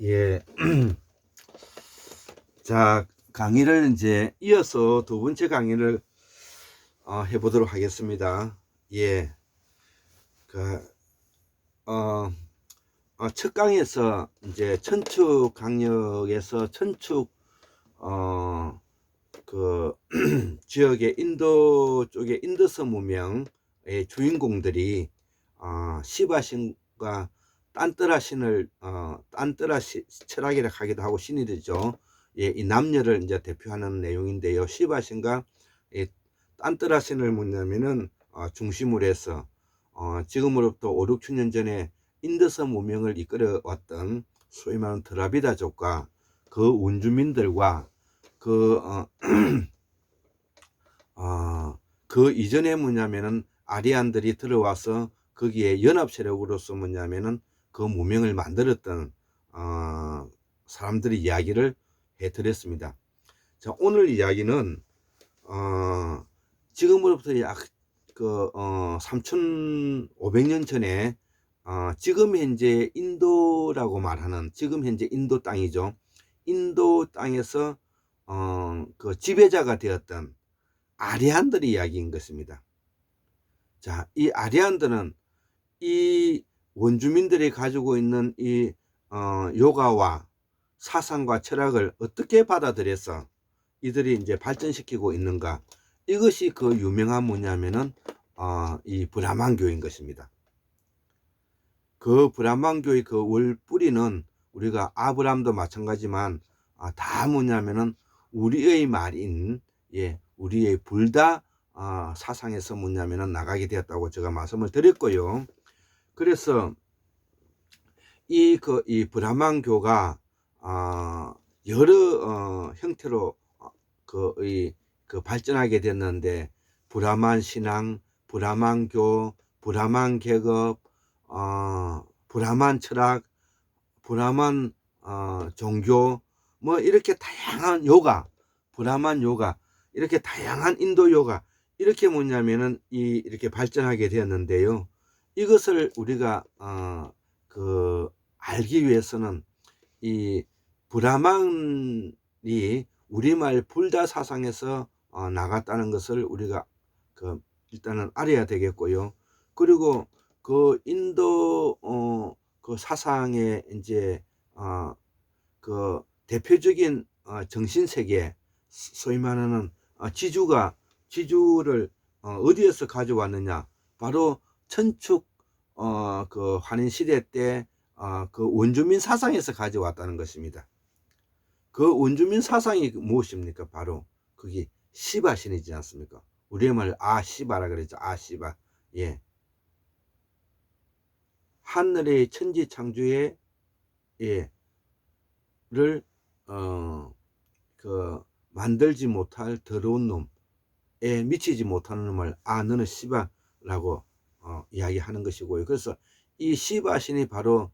예. 자, 강의를 이제 이어서 두 번째 강의를 해보도록 하겠습니다. 예. 그, 첫 강의에서 이제 천축 강력에서 천축, 그, 지역의 인도 쪽의 인더스 문명의 주인공들이, 시바신과 딴뜨라 신을, 딴뜨라 철학이라 하기도 하고 신이 되죠. 예, 이 남녀를 이제 대표하는 내용인데요. 시바신과 이 딴뜨라 신을 뭐냐면은, 중심으로 해서, 지금으로부터 5, 6천 년 전에 인더스 문명을 이끌어왔던 소위 말하는 드라비다족과 그 원주민들과 그, 그 이전에 뭐냐면은 아리안들이 들어와서 거기에 연합 세력으로서 뭐냐면은 그 문명을 만들었던 사람들의 이야기를 해드렸습니다. 자, 오늘 이야기는 지금으로부터 약 3,500년 전에 지금 현재 인도라고 말하는 지금 현재 인도 땅이죠. 인도 땅에서 그 지배자가 되었던 아리안들의 이야기인 것입니다. 자, 이 아리안들은 이 원주민들이 가지고 있는 이 요가와 사상과 철학을 어떻게 받아들여서 이들이 이제 발전시키고 있는가, 이것이 그 유명한 뭐냐면은 이 브라만교인 것입니다. 그 브라만교의 그 월뿌리는 우리가 아브람도 마찬가지만 다 뭐냐면은 우리의 말인, 예, 우리의 불다 사상에서 뭐냐면은 나가게 되었다고 제가 말씀을 드렸고요. 그래서 이 브라만교가 여러 형태로 그 발전하게 됐는데, 브라만 신앙, 브라만교, 브라만 계급, 브라만 철학, 브라만 종교, 뭐 이렇게 다양한 요가, 브라만 요가, 이렇게 다양한 인도 요가, 이렇게 뭐냐면은 이렇게 발전하게 되었는데요. 이것을 우리가 알기 위해서는 이 브라만이 우리말 불다 사상에서 나갔다는 것을 우리가 일단은 알아야 되겠고요. 그리고 그 인도 그 사상의 이제 그 대표적인 정신세계, 소위 말하는 지주를 어디에서 가져왔느냐, 바로 천축 그 환인 시대 때 그 원주민 사상에서 가져왔다는 것입니다. 그 원주민 사상이 무엇입니까? 바로 그게 시바신이지 않습니까? 우리의 말로 아시바라 그랬죠. 아시바. 예. 하늘의 천지 창조의, 예, 를 만들지 못할 더러운 놈에 미치지 못하는 놈을 너는 시바라고 이야기하는 것이고요. 그래서 이 시바신이 바로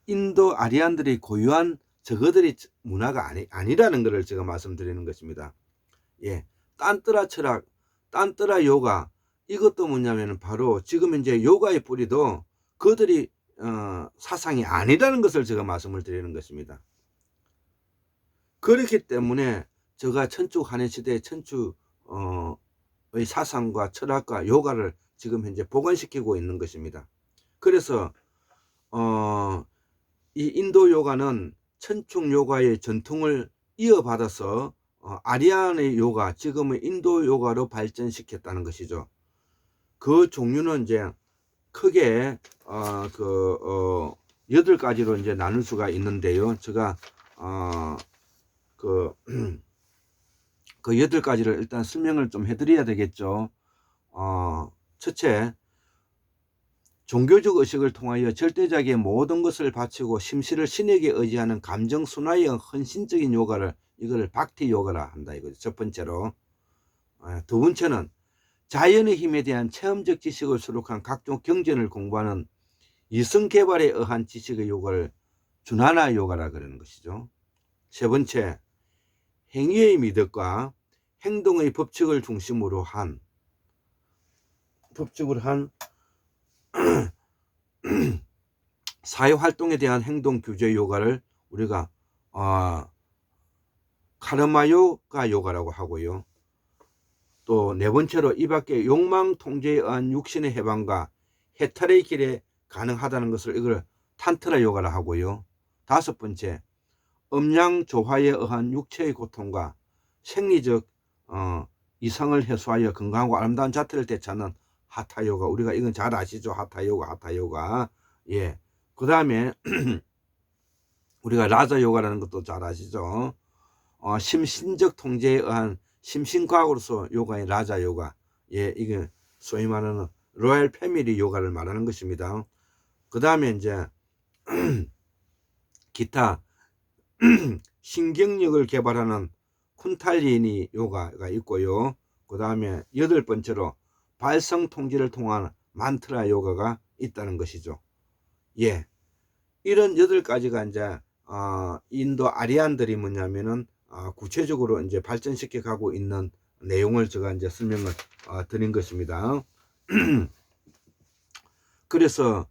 인도 아리안들이 고유한 저거들이 문화가 아니라는 것을 제가 말씀드리는 것입니다. 예, 딴뜨라 철학, 딴뜨라 요가, 이것도 뭐냐면 바로 지금 이제 요가의 뿌리도 그들이 사상이 아니라는 것을 제가 말씀을 드리는 것입니다. 그렇기 때문에 제가 천축 한해 시대의 천축의 사상과 철학과 요가를 지금 현재 보관시키고 있는 것입니다. 그래서 이 인도 요가는 천축 요가의 전통을 이어받아서 아리안의 요가, 지금의 인도 요가로 발전시켰다는 것이죠. 그 종류는 이제 크게 8가지로 이제 나눌 수가 있는데요. 제가 그 8가지를 일단 설명을 좀 해드려야 되겠죠. 첫째, 종교적 의식을 통하여 절대자기의 모든 것을 바치고 심시를 신에게 의지하는 감정 순화의 헌신적인 요가를, 이거를 박티 요가라 한다 이거죠. 첫 번째로. 두 번째는 자연의 힘에 대한 체험적 지식을 수록한 각종 경전을 공부하는 이성 개발에 의한 지식의 요가를 주나나 요가라 그러는 것이죠. 세 번째, 행위의 미덕과 행동의 법칙을 중심으로 한 사회활동에 대한 행동 규제 요가를 우리가 카르마 요가 요가라고 하고요. 또 네 번째로 이 밖에 욕망 통제에 의한 육신의 해방과 해탈의 길에 가능하다는 것을 이걸 탄트라 요가라 하고요. 다섯 번째, 음양 조화에 의한 육체의 고통과 생리적 이성을 해소하여 건강하고 아름다운 자태를 되찾는 하타 요가. 우리가 이건 잘 아시죠? 하타 요가, 하타 요가. 예. 그 다음에 우리가 라자 요가라는 것도 잘 아시죠? 심신적 통제에 의한 심신과학으로서 요가의 라자 요가. 예, 이게 소위 말하는 로얄 패밀리 요가를 말하는 것입니다. 그 다음에 이제 기타 신경력을 개발하는 쿤탈리니 요가가 있고요. 그 다음에 여덟 번째로 발성 통제를 통한 만트라 요가가 있다는 것이죠. 예, 이런 8가지가 이제 인도 아리안들이 뭐냐면은 구체적으로 이제 발전시켜 가고 있는 내용을 제가 이제 설명을 드린 것입니다. 그래서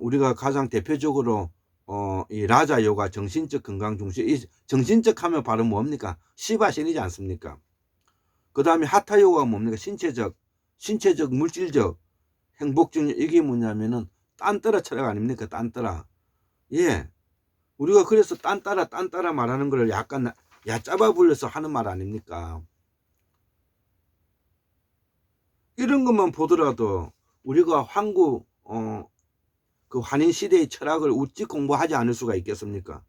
우리가 가장 대표적으로 이 라자 요가 정신적 건강 중심, 이 정신적 하면 바로 뭡니까? 시바신이지 않습니까? 그 다음에 하타 요가가 뭡니까? 신체적 물질적 행복 중 이게 뭐냐면은 딴따라 철학 아닙니까? 딴따라. 예. 우리가 그래서 딴따라 말하는 거를 약간 얕잡아 불려서 하는 말 아닙니까? 이런 것만 보더라도 우리가 한국 그 환인 시대의 철학을 어찌 공부하지 않을 수가 있겠습니까?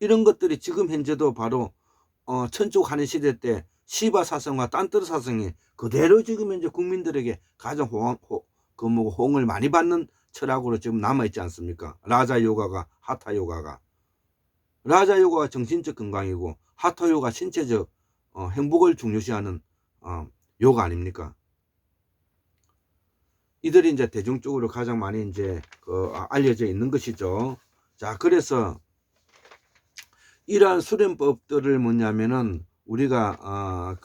이런 것들이 지금 현재도 바로 천쪽 환인 시대 때 시바 사성과 딴뜨르 사성이 그대로 지금 현재 국민들에게 가장 호응을 많이 받는 철학으로 지금 남아있지 않습니까? 라자 요가가, 하타 요가가. 라자 요가가 정신적 건강이고 하타 요가 신체적 행복을 중요시하는 요가 아닙니까? 이들이 이제 대중적으로 가장 많이 이제 알려져 있는 것이죠. 자, 그래서 이러한 수련법들을 뭐냐면은 우리가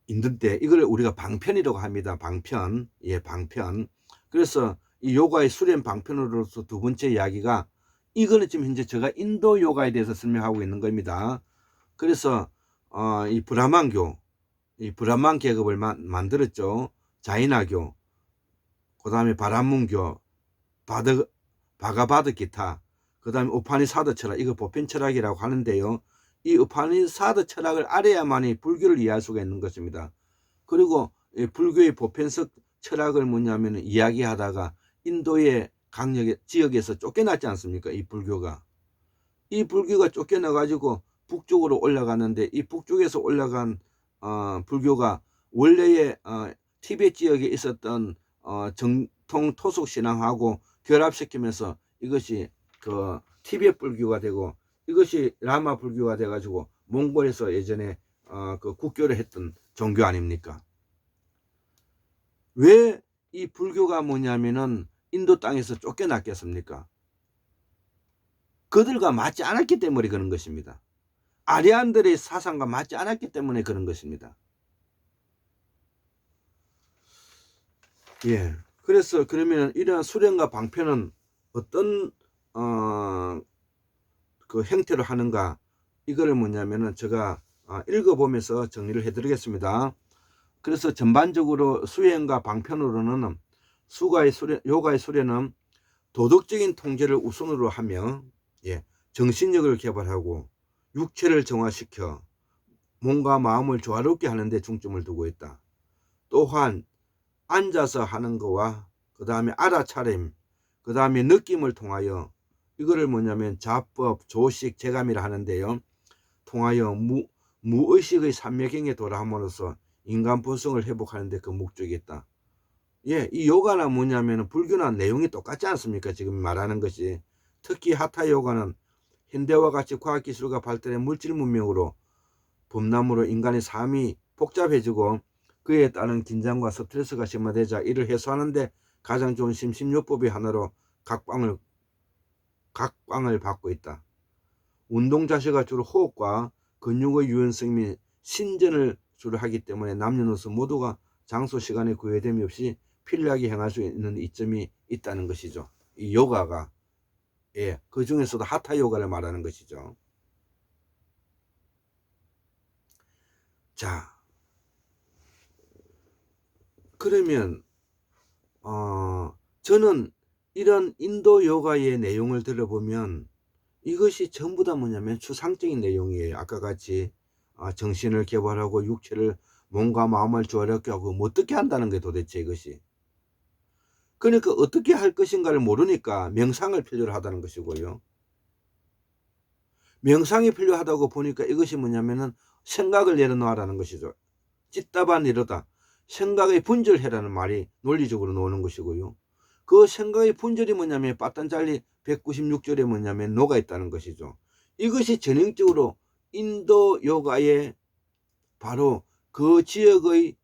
있는 때 이걸 우리가 방편이라고 합니다. 방편. 예, 방편. 그래서 이 요가의 수련 방편으로서 두 번째 이야기가 이거는 지금 현재 제가 인도 요가에 대해서 설명하고 있는 겁니다. 그래서 이 브라만교, 이 브라만 계급을 만들었죠. 자이나교, 그 다음에 바라문교, 바가바드 기타, 그 다음에 우파니사드 철학, 이거 보편 철학이라고 하는데요. 이 우파니사드 철학을 알아야만이 불교를 이해할 수가 있는 것입니다. 그리고 불교의 보편적 철학을 뭐냐면 이야기하다가 인도의 강력의 지역에서 쫓겨났지 않습니까? 이 불교가 쫓겨나 가지고 북쪽으로 올라갔는데 이 북쪽에서 올라간 불교가 원래의 티베트 지역에 있었던 정통 토속 신앙하고 결합시키면서 이것이 그 티베트 불교가 되고 이것이 라마 불교가 돼 가지고 몽골에서 예전에 그 국교를 했던 종교 아닙니까? 왜 이 불교가 뭐냐면은 인도 땅에서 쫓겨났겠습니까? 그들과 맞지 않았기 때문에 그런 것입니다. 아리안들의 사상과 맞지 않았기 때문에 그런 것입니다. 예. 그래서 그러면 이러한 수련과 방편은 어떤 그 형태로 하는가? 이거를 뭐냐면은 제가 읽어보면서 정리를 해드리겠습니다. 그래서 전반적으로 수행과 방편으로는 요가의 수련은 도덕적인 통제를 우선으로 하며 정신력을 개발하고 육체를 정화시켜 몸과 마음을 조화롭게 하는 데 중점을 두고 있다. 또한 앉아서 하는 거와 그 다음에 알아차림, 그 다음에 느낌을 통하여 이거를 뭐냐면 자법, 조식, 재감이라 하는데요. 통하여 무의식의 삼매경에 도달함으로써 인간 본성을 회복하는 데 그 목적이 있다. 예, 이 요가는 뭐냐면 불교나 내용이 똑같지 않습니까? 지금 말하는 것이. 특히 하타 요가는 현대와 같이 과학기술과 발달의 물질 문명으로 범람으로 인간의 삶이 복잡해지고 그에 따른 긴장과 스트레스가 심화되자 이를 해소하는데 가장 좋은 심신요법의 하나로 각광을 받고 있다. 운동 자세가 주로 호흡과 근육의 유연성 및 신전을 주로 하기 때문에 남녀노소 모두가 장소 시간에 구애됨이 없이 편리하게 행할 수 있는 이점이 있다는 것이죠. 이 요가가. 예, 그 중에서도 하타 요가를 말하는 것이죠. 자, 그러면 저는 이런 인도 요가의 내용을 들어보면 이것이 전부 다 뭐냐면 추상적인 내용이에요. 아까 같이 정신을 개발하고 육체를, 몸과 마음을 조화롭게 하고 뭐 어떻게 한다는 게 도대체 이것이. 그러니까 어떻게 할 것인가를 모르니까 명상을 필요로 하다는 것이고요. 명상이 필요하다고 보니까 이것이 뭐냐면은 생각을 내려놓으라는 것이죠. 찢다바 내려다. 생각의 분절해라는 말이 논리적으로 나오는 것이고요. 그 생각의 분절이 뭐냐면 빠딴잘리 196절에 뭐냐면 녹아 있다는 것이죠. 이것이 전형적으로 인도 요가의 바로 그 지역의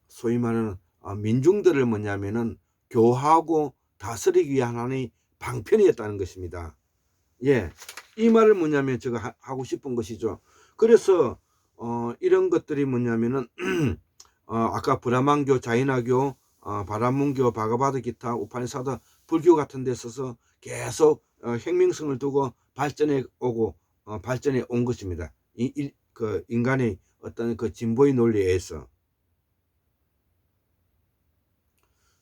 소위 말하는 민중들을 뭐냐면은 교화하고 다스리기 위한 하나의 방편이었다는 것입니다. 예, 이 말을 뭐냐면 제가 하고 싶은 것이죠. 그래서 이런 것들이 뭐냐면은 아까 브라만교, 자이나교, 바라문교, 바가바드 기타, 우파니사드, 불교 같은 데 있어서 계속 생명성을 두고 발전해 오고 발전해 온 것입니다. 그 인간의 어떤 그 진보의 논리에 의해서.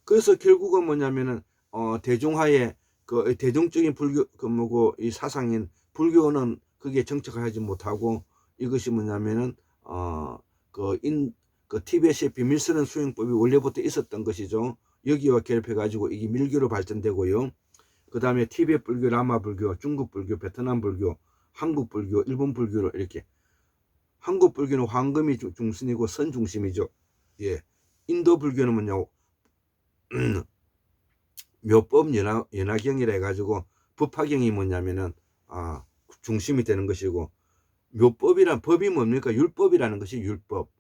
그래서 결국은 뭐냐면은 대중화에 그 대중적인 불교 그 뭐고 이 사상인 불교는 그게 정착하지 못하고 이것이 뭐냐면은 그 티벳의 비밀스러운 수행법이 원래부터 있었던 것이죠. 여기와 결합해 가지고 이게 밀교로 발전되고요. 그 다음에 티벳 불교, 라마 불교, 중국 불교, 베트남 불교, 한국 불교, 일본 불교로 이렇게. 한국 불교는 황금이 중심이고 선 중심이죠. 예. 인도 불교는 뭐냐 묘법 연화경이라 해가지고 법화경이 뭐냐면은 중심이 되는 것이고, 묘법이란 법이 뭡니까? 율법이라는 것이 율법.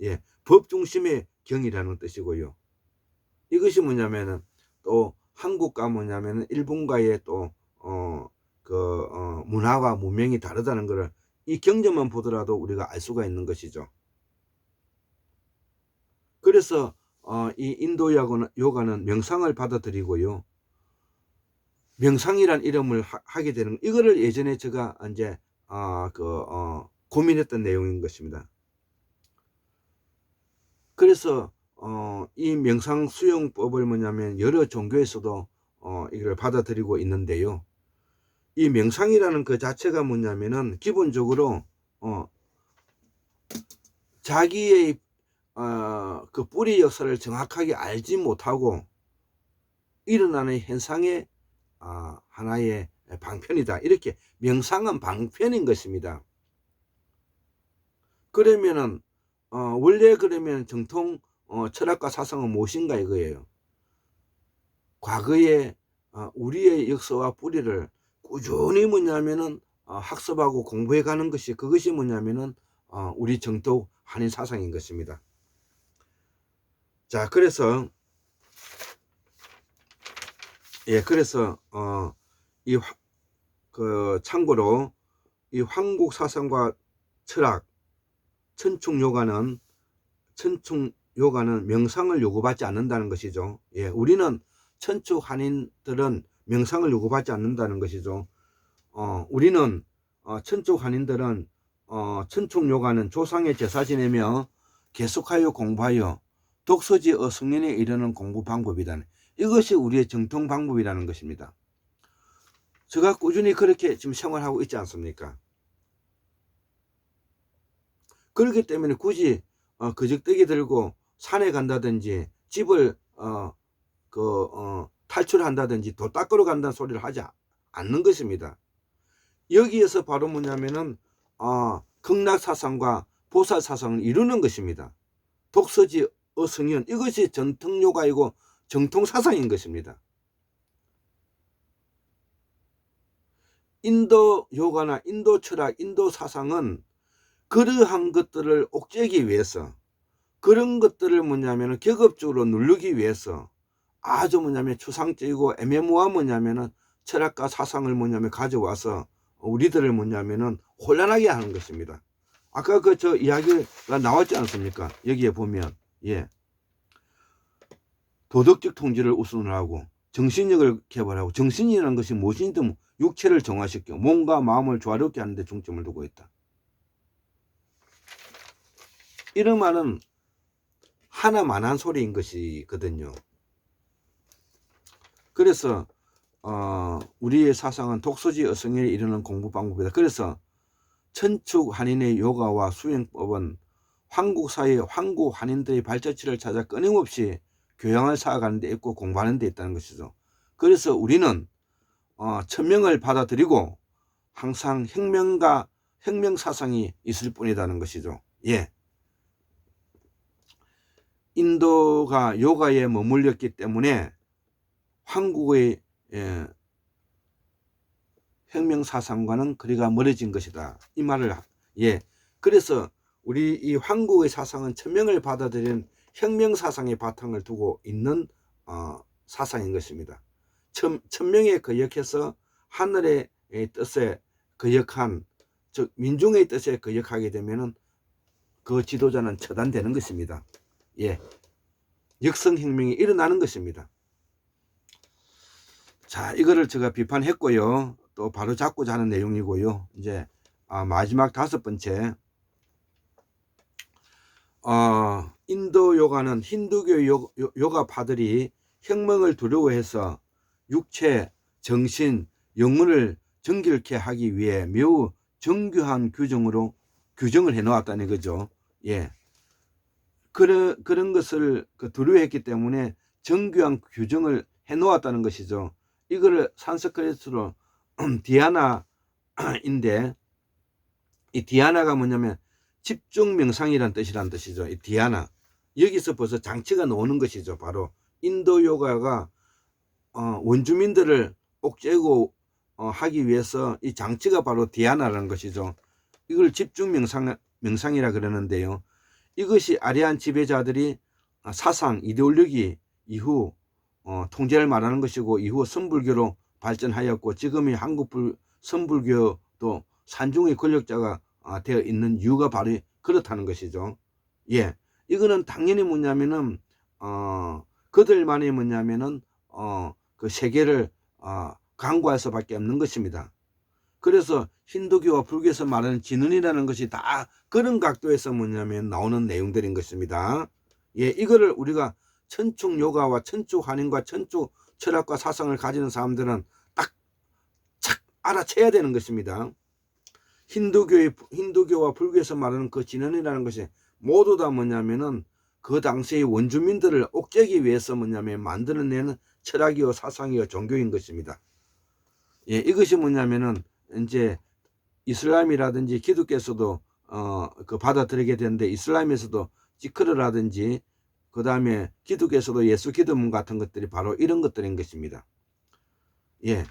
예, 법 중심의 경이라는 뜻이고요. 이것이 뭐냐면은 또 한국과 뭐냐면은 일본과의 또 문화와 문명이 다르다는 것을 이 경전만 보더라도 우리가 알 수가 있는 것이죠. 그래서 이 인도 요가는 명상을 받아들이고요. 명상이란 이름을 하게 되는, 이거를 예전에 제가 이제 고민했던 내용인 것입니다. 그래서 이 명상 수용법을 뭐냐면 여러 종교에서도 이걸 받아들이고 있는데요. 이 명상이라는 그 자체가 뭐냐면은 기본적으로 자기의 그 뿌리 역사를 정확하게 알지 못하고 일어나는 현상의 하나의 방편이다. 이렇게 명상은 방편인 것입니다. 그러면은 원래 그러면 정통 철학과 사상은 무엇인가 이거예요. 과거에 우리의 역사와 뿌리를 꾸준히 뭐냐면은 학습하고 공부해 가는 것이, 그것이 뭐냐면은 우리 정통 한인 사상인 것입니다. 자, 그래서 참고로 이 한국 사상과 철학, 천충 요가는 명상을 요구받지 않는다는 것이죠. 예, 우리는 천추 한인들은 명상을 요구받지 않는다는 것이죠. 우리는 천추 한인들은 천충 요가는 조상의 제사 지내며 계속하여 공부하여 독서지의 성년에 이르는 공부 방법이다. 이것이 우리의 정통 방법이라는 것입니다. 제가 꾸준히 그렇게 지금 생활하고 있지 않습니까? 그렇기 때문에 굳이 거적대기 들고 산에 간다든지 집을 탈출한다든지 도 닦으러 간다는 소리를 하지 않는 것입니다. 여기에서 바로 뭐냐면은 극락사상과 보살사상을 이루는 것입니다. 독서지 어성현, 이것이 전통요가이고 정통사상인 것입니다. 인도 요가나 인도 철학, 인도 사상은 그러한 것들을 옥죄기 위해서, 그런 것들을 뭐냐면 격업적으로 누르기 위해서 아주 뭐냐면 추상적이고 애매모호한 뭐냐면은 철학과 사상을 뭐냐면 가져와서 우리들을 뭐냐면은 혼란하게 하는 것입니다. 아까 그 저 이야기가 나왔지 않습니까? 여기에 보면 예. 도덕적 통제를 우선을 하고 정신력을 개발하고, 정신이라는 것이 무엇이든 육체를 정화시켜 몸과 마음을 조화롭게 하는 데 중점을 두고 있다. 이런 말은 하나만한 소리인 것이거든요. 그래서 우리의 사상은 독서지 어성에 이르는 공부 방법이다. 그래서 천축 한인의 요가와 수행법은 한국 사회의 황구 한인들의 발자취를 찾아 끊임없이 교양을 쌓아가는 데 있고 공부하는 데 있다는 것이죠. 그래서 우리는 천명을 받아들이고 항상 혁명 사상이 있을 뿐이라는 것이죠. 예. 인도가 요가에 머물렀기 때문에 한국의 혁명 사상과는 거리가 멀어진 것이다. 이 말을 예. 그래서 우리 이 한국의 사상은 천명을 받아들인 혁명 사상의 바탕을 두고 있는 사상인 것입니다. 천명에 거역해서 하늘의 뜻에 거역한, 즉 민중의 뜻에 거역하게 되면은 그 지도자는 처단되는 것입니다. 예. 역성혁명이 일어나는 것입니다. 자, 이거를 제가 비판했고요. 또 바로 잡고자 하는 내용이고요. 이제 마지막 5번째, 인도 요가는 힌두교 요가파들이 혁명을 두려워해서 육체, 정신, 영혼을 정결케 하기 위해 매우 정교한 규정을 해놓았다는 거죠. 예. 그런 것을 두려워했기 때문에 정교한 규정을 해놓았다는 것이죠. 이거를 산스크리트로 디아나인데, 이 디아나가 뭐냐면 집중 명상이란 뜻이죠. 이 디아나, 여기서 벌써 장치가 나오는 것이죠. 바로 인도 요가가 원주민들을 옥죄고 하기 위해서 이 장치가 바로 디아나라는 것이죠. 이걸 집중 명상이라 그러는데요. 이것이 아리안 지배자들이 사상, 이데올로기 이후 통제를 말하는 것이고, 이후 선불교로 발전하였고, 지금의 한국 선불교도 산중의 권력자가 되어 있는 이유가 바로 그렇다는 것이죠. 예, 이거는 당연히 뭐냐면은 그들만이 뭐냐면은 그 세계를 강구할 수밖에 없는 것입니다. 그래서 힌두교와 불교에서 말하는 진언이라는 것이 다 그런 각도에서 뭐냐면 나오는 내용들인 것입니다. 예, 이거를 우리가 천축 요가와 천축 한인과 천축 철학과 사상을 가지는 사람들은 딱 알아채야 되는 것입니다. 힌두교와 불교에서 말하는 그 진언이라는 것이 모두 다 뭐냐면은 그 당시의 원주민들을 옥죄기 위해서 뭐냐면 만들어내는 철학이요 사상이요 종교인 것입니다. 예, 이것이 뭐냐면은 이제 이슬람이라든지 기독교에서도 그 받아들이게 되는데, 이슬람에서도 지크르라든지 그 다음에 기독교에서도 예수 기도문 같은 것들이 바로 이런 것들인 것입니다. 예,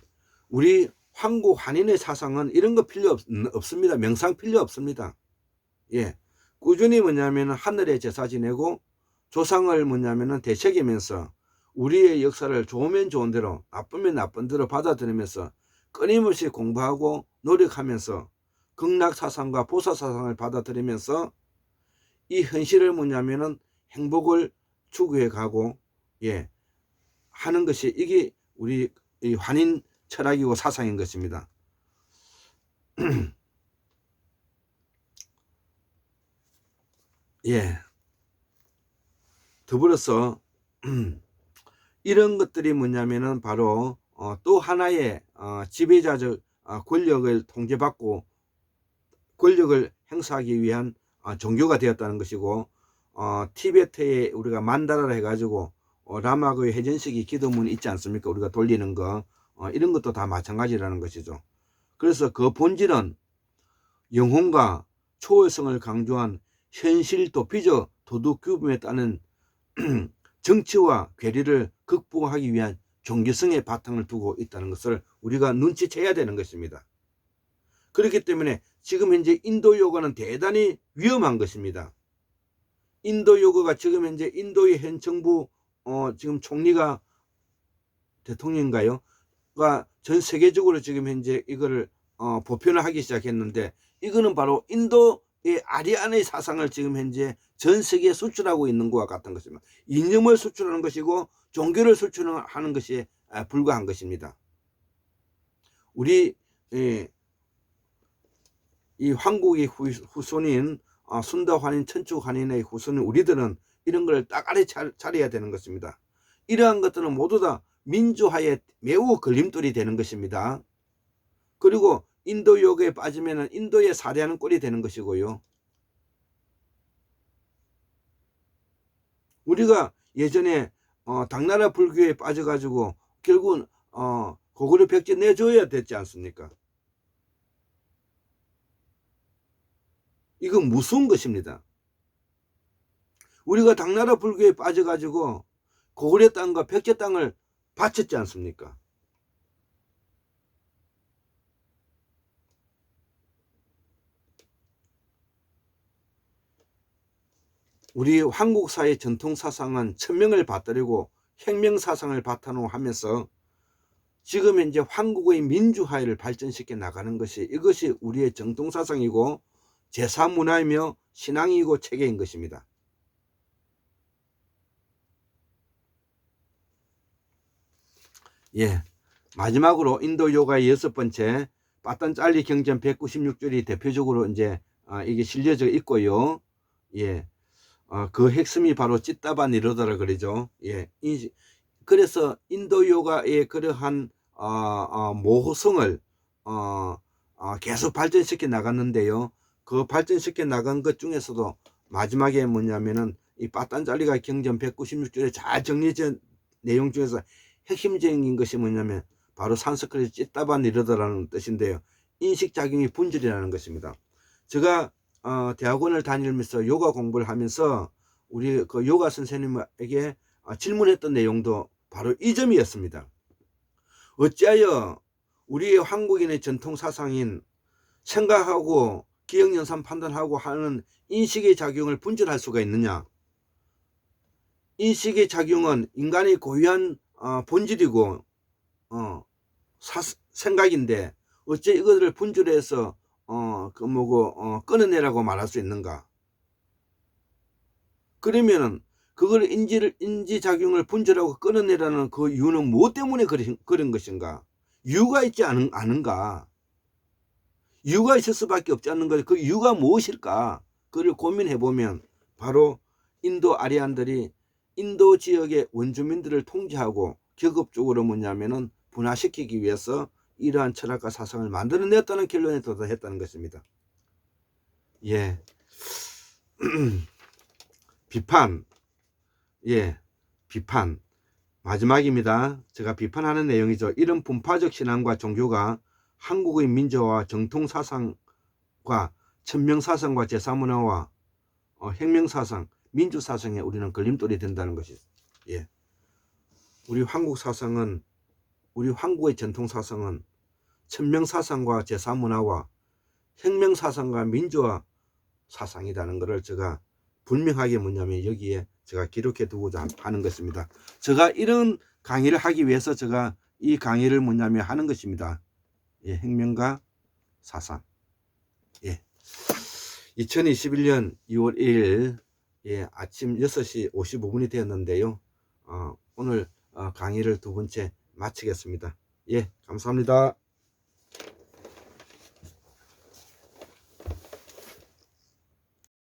우리 한국 한인의 사상은 이런 거 필요 없습니다. 명상 필요 없습니다. 예, 꾸준히 뭐냐면 하늘에 제사 지내고 조상을 뭐냐면은 되새기면서 우리의 역사를 좋으면 좋은 대로, 나쁘면 나쁜 대로 받아들이면서 끊임없이 공부하고 노력하면서 극락사상과 보사사상을 받아들이면서 이 현실을 뭐냐면은 행복을 추구해 가고 예 하는 것이, 이게 우리 이 환인 철학이고 사상인 것입니다. 예. 더불어서 이런 것들이 뭐냐면은 바로 또 하나의 지배자적 권력을 통제받고 권력을 행사하기 위한 종교가 되었다는 것이고, 티베트에 우리가 만다라를 해가지고 라마의 해전식이 기도문이 있지 않습니까? 우리가 돌리는 거, 이런 것도 다 마찬가지라는 것이죠. 그래서 그 본질은 영혼과 초월성을 강조한 현실 도피적 도덕 규범에 따른 정치와 괴리를 극복하기 위한 종교성의 바탕을 두고 있다는 것을 우리가 눈치채야 되는 것입니다. 그렇기 때문에 지금 현재 인도 요가는 대단히 위험한 것입니다. 인도 요가가 지금 현재 인도의 현 정부 지금 총리가 대통령인가요? 전 세계적으로 지금 현재 이거를 보편을 하기 시작했는데, 이거는 바로 인도 이 아리안의 사상을 지금 현재 전 세계에 수출하고 있는 것과 같은 것입니다. 이념을 수출하는 것이고 종교를 수출하는 것이 불과한 것입니다. 우리 이 황국의 후손인 순다환인 천추환인의 후손인 우리들은 이런 걸 따가리 차려야 되는 것입니다. 이러한 것들은 모두 다 민주화에 매우 걸림돌이 되는 것입니다. 그리고 인도요에 빠지면 인도에 살해하는 꼴이 되는 것이고요. 우리가 예전에 당나라 불교에 빠져가지고 결국은 고구려 백제 내줘야 됐지 않습니까? 이건 무서운 것입니다. 우리가 당나라 불교에 빠져가지고 고구려 땅과 백제 땅을 바쳤지 않습니까? 우리 한국사의 전통사상은 천명을 받들이고 혁명사상을 바탕으로 하면서 지금 현재 한국의 민주화를 발전시켜 나가는 것이 이것이 우리의 전통사상이고 제사문화이며 신앙이고 체계인 것입니다. 예, 마지막으로 인도 요가의 6번째 빠딴짤리 경전 196줄이 대표적으로 이제 이게 실려져 있고요. 예, 그 핵심이 바로 찌따바 니로다라 그러죠. 예, 그래서 인도 요가의 그러한 모호성을 계속 발전시켜 나갔는데요. 그 발전시켜 나간 것 중에서도 마지막에 뭐냐면은 이 빠딴짤리가 경전 196줄에 잘 정리된 내용 중에서 핵심적인 것이 뭐냐면 바로 산스크리트 찌따바 니로다라는 뜻인데요. 인식작용이 분절이라는 것입니다. 제가 대학원을 다니면서 요가 공부를 하면서 우리 그 요가 선생님에게 질문했던 내용도 바로 이 점이었습니다. 어찌하여 우리 한국인의 전통사상인 생각하고 기억연산 판단하고 하는 인식의 작용을 분절할 수가 있느냐? 인식의 작용은 인간의 고유한 본질이고 생각인데 어째 이것을 분절해서 끊어내라고 말할 수 있는가? 그러면은 그걸 인지작용을 분절하고 끊어내라는 그 이유는 무엇 때문에 그런 것인가? 이유가 있지 않은가? 이유가 있을 수밖에 없지 않는 것. 그 이유가 무엇일까? 그를 고민해 보면 바로 인도 아리안들이 인도 지역의 원주민들을 통제하고 격업적으로 뭐냐면은 분화시키기 위해서 이러한 철학과 사상을 만들어냈다는 결론에 도달했다는 것입니다. 예. 비판. 예. 비판. 마지막입니다. 제가 비판하는 내용이죠. 이런 분파적 신앙과 종교가 한국의 민주화와 정통사상과 천명사상과 제사문화와 혁명사상, 민주사상에 우리는 걸림돌이 된다는 것이. 예. 우리 한국 사상은, 우리 한국의 전통사상은 천명사상과 제사문화와 혁명사상과 민주화 사상이라는 것을 제가 분명하게 뭐냐면 여기에 제가 기록해 두고자 하는 것입니다. 제가 이런 강의를 하기 위해서 제가 이 강의를 뭐냐면 하는 것입니다. 예, 혁명과 사상. 예. 2021년 2월 1일 예, 아침 6시 55분이 되었는데요. 오늘 강의를 두 번째 마치겠습니다. 예, 감사합니다.